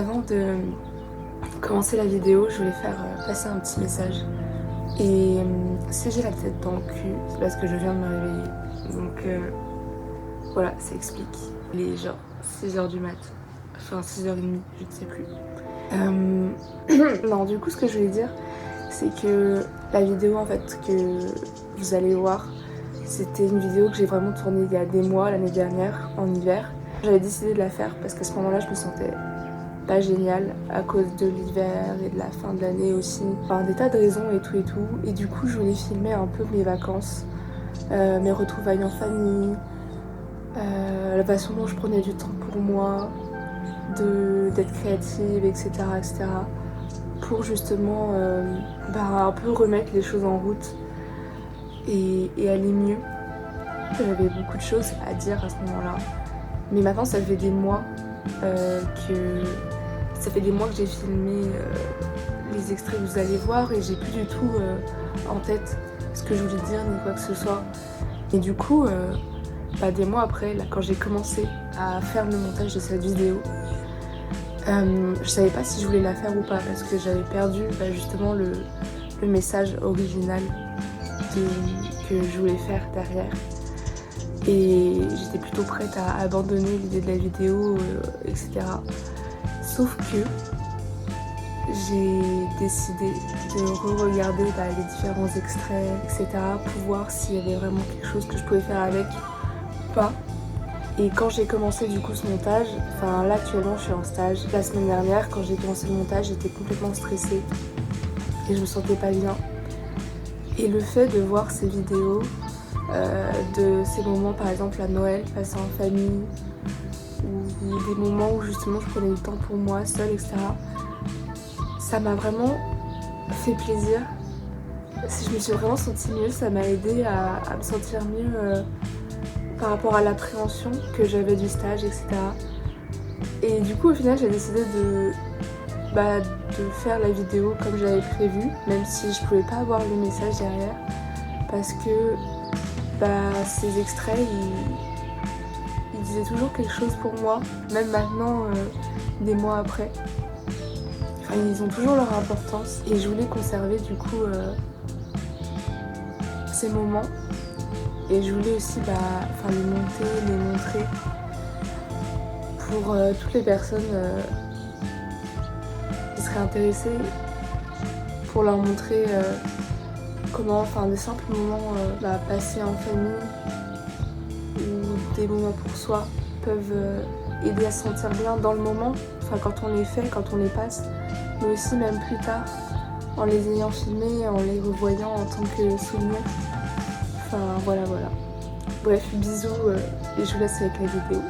Avant de commencer la vidéo, je voulais faire passer un petit message. Et si j'ai la tête dans le cul, c'est parce que je viens de me réveiller. Donc voilà, ça explique. Il est genre 6h du mat. Enfin 6h30, je ne sais plus. Non, du coup, ce que je voulais dire, c'est que la vidéo en fait que vous allez voir, c'était une vidéo que j'ai vraiment tournée il y a des mois, l'année dernière, en hiver. J'avais décidé de la faire parce qu'à ce moment-là, je me sentais pas génial à cause de l'hiver et de la fin de l'année aussi. Enfin, des tas de raisons et tout et tout. Et du coup, je voulais filmer un peu mes vacances, mes retrouvailles en famille, la façon dont je prenais du temps pour moi, d'être créative, etc., etc. Pour justement un peu remettre les choses en route et aller mieux. J'avais beaucoup de choses à dire à ce moment-là. Mais maintenant, ça fait des mois que j'ai filmé les extraits que vous allez voir et j'ai plus du tout en tête ce que je voulais dire ni quoi que ce soit. Et du coup, des mois après, là, quand j'ai commencé à faire le montage de cette vidéo, je savais pas si je voulais la faire ou pas parce que j'avais perdu justement le message original que je voulais faire derrière. Et j'étais plutôt prête à abandonner l'idée de la vidéo, etc. Sauf que j'ai décidé de re-regarder les différents extraits, etc. pour voir s'il y avait vraiment quelque chose que je pouvais faire avec ou pas. Et quand j'ai commencé du coup ce montage, enfin là actuellement je suis en stage. La semaine dernière quand j'ai commencé le montage j'étais complètement stressée et je me sentais pas bien. Et le fait de voir ces vidéos, de ces moments par exemple à Noël passés en famille, ou des moments où justement je prenais du temps pour moi seule, etc. Ça m'a vraiment fait plaisir. Je me suis vraiment sentie mieux, ça m'a aidé à me sentir mieux par rapport à l'appréhension que j'avais du stage, etc. Et du coup au final j'ai décidé de faire la vidéo comme j'avais prévu, même si je pouvais pas avoir le message derrière, parce que ces extraits ils disaient toujours quelque chose pour moi, même maintenant, des mois après. Enfin, ils ont toujours leur importance et je voulais conserver du coup ces moments et je voulais aussi les monter, les montrer pour toutes les personnes qui seraient intéressées, pour leur montrer comment, des simples moments passés en famille ou des moments pour soi peuvent aider à se sentir bien dans le moment, quand on les fait, quand on les passe, mais aussi même plus tard en les ayant filmés, en les revoyant en tant que souvenir. Voilà. Bref, bisous et je vous laisse avec la vidéo.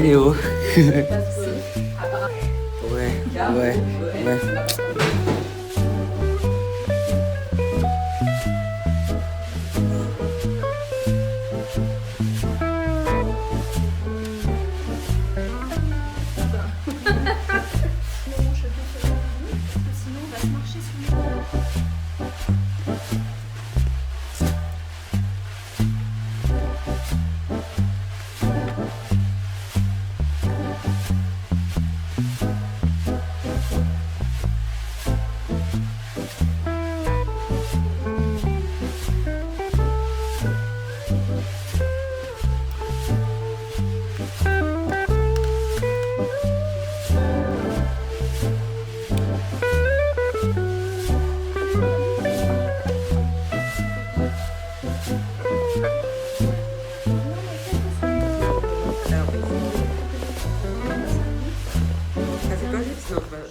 vidéo. Pas de soucis. Ouais. Sinon, on va se marcher sur le...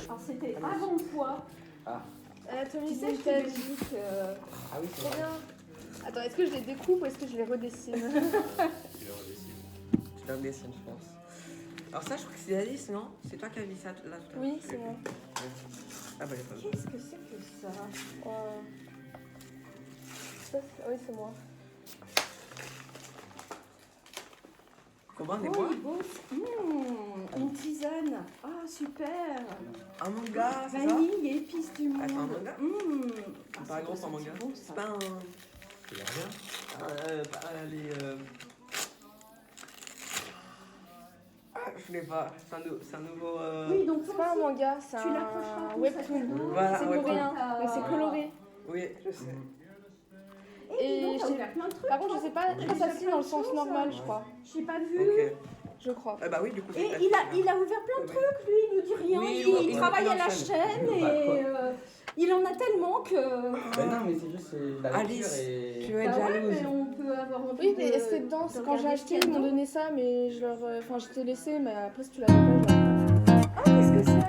Alors c'était avant toi. Anatomie Tu sais, je t'ai dit que... Ah oui, Trop bien. Attends, est-ce que je les découpe ou est-ce que je les redessine? Tu le redessines, je pense. Alors ça, je crois que c'est Alice, non? C'est toi qui as mis ça là tout à l'heure. Oui, c'est moi. Ah bah, il pas Qu'est-ce que c'est que ça? Oui, c'est moi. Comment on est Oh, bois? il bosse. Une tisane. Ah, super. Un manga, c'est ça? Vanille et épices du monde. Attends, un manga? Ah, Pas grand, c'est un manga. bon, C'est ça. pas un... Tu l'as rien? Ah, je l'ai pas. C'est un nouveau... Oui, donc C'est pas un manga, c'est tu l'accrocheras un comme webtoon. ça. Voilà, C'est ouais, coréen, voilà. mais c'est coloré. Oui, je sais. Et Et dis donc, t'as j'ai- ouvert plein de trucs. Par contre, je toi. sais pas quand ça se lit dans le sens normal, je crois. J'ai pas vu. Ok. Je crois. Ah bah oui, du coup, Et c'est... il a ouvert plein de trucs, lui, il nous dit rien. Oui, il il travaille à la enchaîne. chaîne Bah, et quoi. il en a tellement que. Bah non, mais c'est juste la lecture Alice, et... tu veux Bah être ouais, jalouse. mais on peut avoir envie Oui, de. mais c'était dedans. de Quand j'ai regarder acheté, ce qu'il ils y a m'ont dedans. donné ça, mais je leur. Enfin, je t'ai laissé, mais après, si tu l'avais pas, je l'aurais Ah, qu'est-ce que c'est?